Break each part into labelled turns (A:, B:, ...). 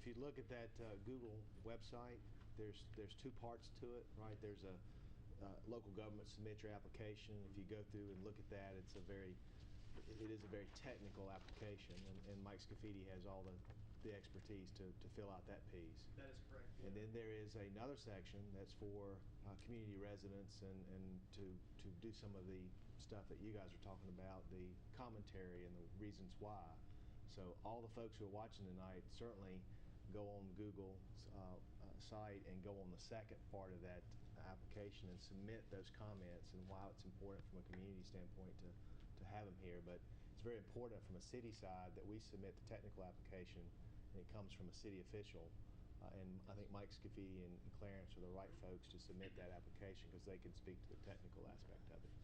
A: you look at that Google website, there's two parts to it, right? There's a local government submit your application. If you go through and look at that, it is a very technical application, and Mike Scafidi has all the expertise to fill out that piece.
B: That is correct.
A: And then there is another section that's for community residents and to do some of the stuff that you guys are talking about, the commentary and the reasons why. So all the folks who are watching tonight certainly go on Google's site and go on the second part of that application and submit those comments and why it's important from a community standpoint to have them here. But it's very important from a city side that we submit the technical application and it comes from a city official. And I think Mike Scafidi and Clarence are the right folks to submit that application because they can speak to the technical aspect of it.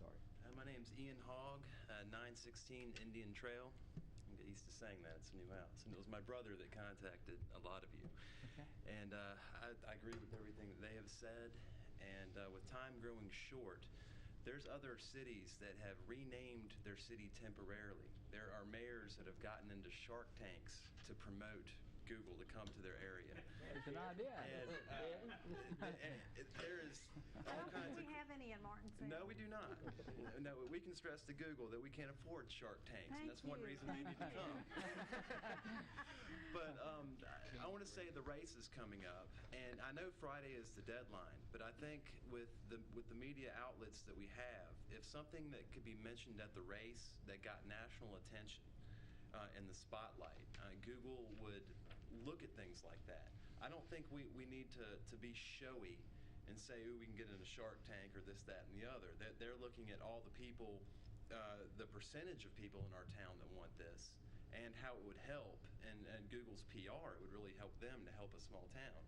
A: Sorry.
C: My name's Ian Hogg, 916 Indian Trail. I'm get used to saying that. It's a new house. And it was my brother that contacted a lot of you.
D: Okay.
C: And I agree with everything that they have said. And with time growing short, there's other cities that have renamed their city temporarily. There are mayors that have gotten into Shark Tanks to promote Google to come to their area.
D: It's an idea.
C: And there is all
E: I don't
C: kinds
E: think we
C: of...
E: have any in Martinsville.
C: No, we do not. No, we can stress to Google that we can't afford Shark Tanks, and that's one reason they need to come. But I want to say the race is coming up, and I know Friday is the deadline, but I think with the media outlets that we have, if something that could be mentioned at the race that got national attention in the spotlight, Google would look at things like that. I don't think we need to be showy and say, ooh, we can get in a Shark Tank or this, that, and the other. They're looking at all the people, the percentage of people in our town that want this, and how it would help, and Google's PR, it would really help them to help a small town.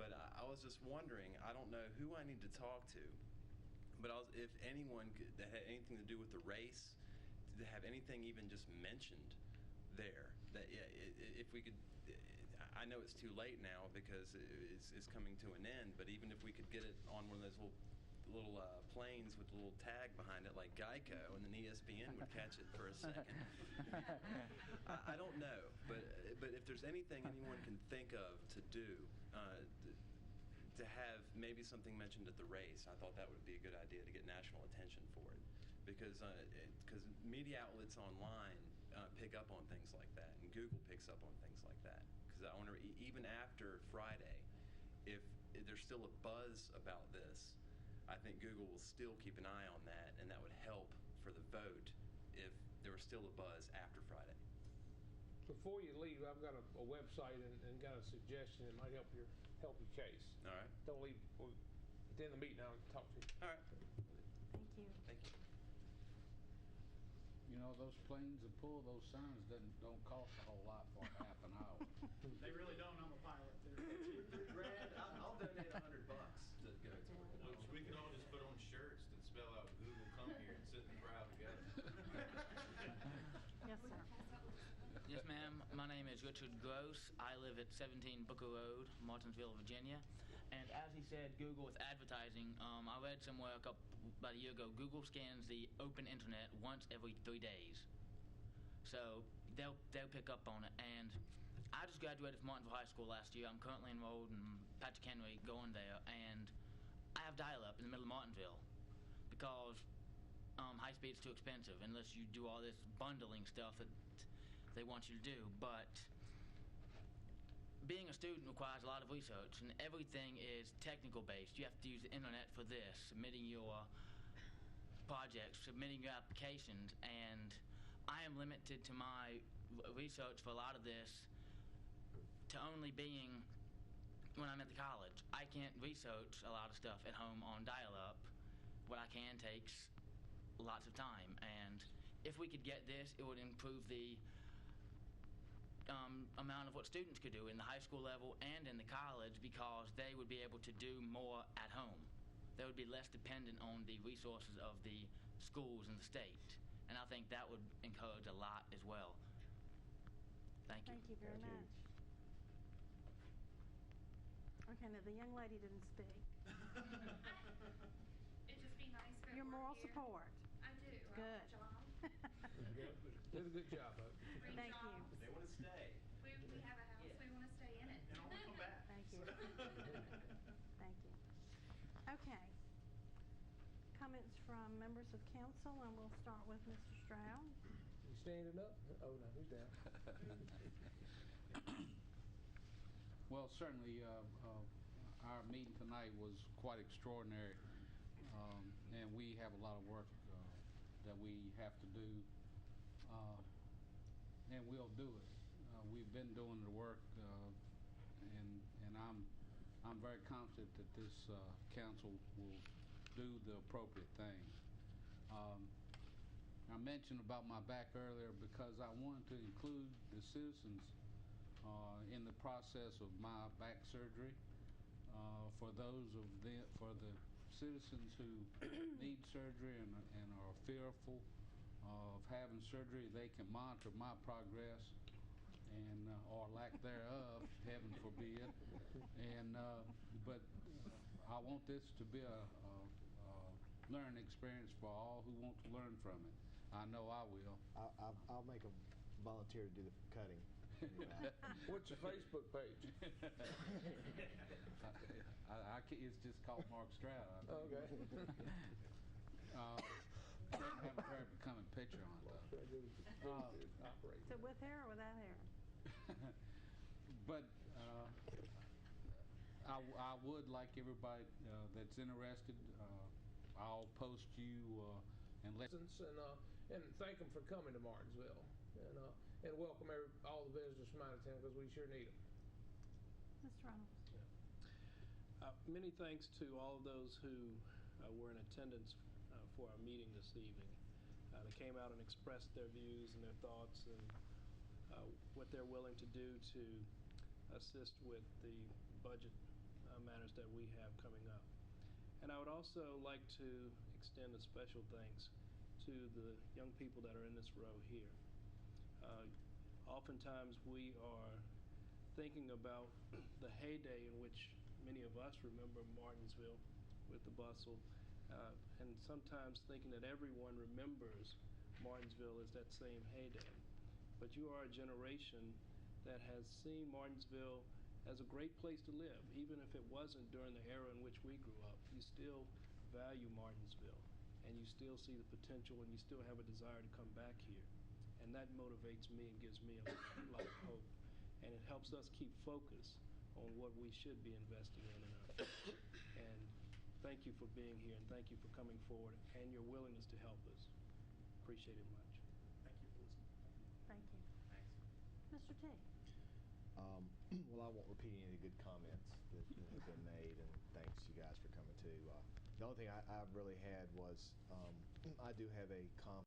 C: But I was just wondering, I don't know who I need to talk to, but if anyone that had anything to do with the race, to have anything even just mentioned there, that if we could, I know it's too late now because it's coming to an end, but even if we could get it on one of those little planes with a little tag behind it like Geico, and then ESPN would catch it for a second. I don't know, but if there's anything anyone can think of to do to have maybe something mentioned at the race, I thought that would be a good idea to get national attention for it, because media outlets online pick up on things like that, and Google picks up on things like that. Because I wonder, even after Friday, if there's still a buzz about this, I think Google will still keep an eye on that, and that would help for the vote if there was still a buzz after Friday.
F: Before you leave, I've got a website and got a suggestion that might help your case.
C: All right.
F: Don't leave. At the end of the meeting, I'll talk to you.
C: All right.
E: Thank you.
C: Thank you.
G: You know, those planes that pull those signs don't cost a whole lot for half an hour.
B: They really don't. I'm a pilot. They're
C: Brad, I'll donate $100 to go to it.
H: We can all just put on shirts that spell out Google come here and sit in the crowd together.
E: Yes, sir.
D: Yes, ma'am. My name is Richard Gross. I live at 17 Booker Road, Martinsville, Virginia. And as he said, Google with advertising, I read somewhere about a year ago, Google scans the open internet once every 3 days. So they'll pick up on it. And I just graduated from Martinsville High School last year. I'm currently enrolled in Patrick Henry, going there. And I have dial-up in the middle of Martinsville because high speed's too expensive unless you do all this bundling stuff that they want you to do. But being a student requires a lot of research, and everything is technical based. You have to use the internet for this, submitting your projects, submitting your applications, and I am limited to my research for a lot of this to only being when I'm at the college. I can't research a lot of stuff at home on dial-up. What I can takes lots of time, and if we could get this, it would improve the amount of what students could do in the high school level and in the college, because they would be able to do more at home. They would be less dependent on the resources of the schools and the state, and I think that would encourage a lot as well. Thank you.
E: Thank you very much. Okay, now the young lady didn't speak.
I: It'd just be nice for
E: Your moral
I: here.
E: support.
I: I do.
E: Good.
F: Did a good job, bud.
I: Great
E: Thank
I: job.
E: you.
C: They want to stay.
I: We have a house
E: Okay. Comments from members of council, and we'll start with Mr. Stroud.
F: You standing up? Oh, no, he's down.
G: Well, certainly, our meeting tonight was quite extraordinary, and we have a lot of work that we have to do, and we'll do it. We've been doing the work, and I'm very confident that this council will do the appropriate thing. I mentioned about my back earlier because I wanted to include the citizens in the process of my back surgery. For the citizens who need surgery and are fearful of having surgery, they can monitor my progress and or lack thereof, heaven forbid. And but I want this to be a learning experience for all who want to learn from it. I know I will.
A: I'll make a volunteer to do the cutting.
F: What's your Facebook page?
G: It's just called Mark Stroud.
F: Okay.
G: I have a very becoming picture on it, though.
E: So with hair or without hair?
G: But I would like everybody that's interested, I'll post you and let.
F: And thank them for coming to Martinsville, and welcome all the visitors from out of town because we sure need them.
E: Mr. Reynolds.
I: Many thanks to all of those who were in attendance for our meeting this evening. They came out and expressed their views and their thoughts and what they're willing to do to assist with the budget matters that we have coming up. And I would also like to extend a special thanks to the young people that are in this row here. Oftentimes we are thinking about the heyday in which many of us remember Martinsville with the bustle, and sometimes thinking that everyone remembers Martinsville as that same heyday. But you are a generation that has seen Martinsville as a great place to live. Even if it wasn't during the era in which we grew up, you still value Martinsville, and you still see the potential, and you still have a desire to come back here. And that motivates me and gives me a lot of hope. And it helps us keep focus on what we should be investing in our future. And thank you for being here, and thank you for coming forward and your willingness to help us. Appreciate it much.
B: Thank you for listening.
E: Thank you.
C: Thanks.
E: Mr. T.
A: Well, I won't repeat any of the good comments that have been made, and thanks you guys for coming too. The only thing I really had was I do have a comment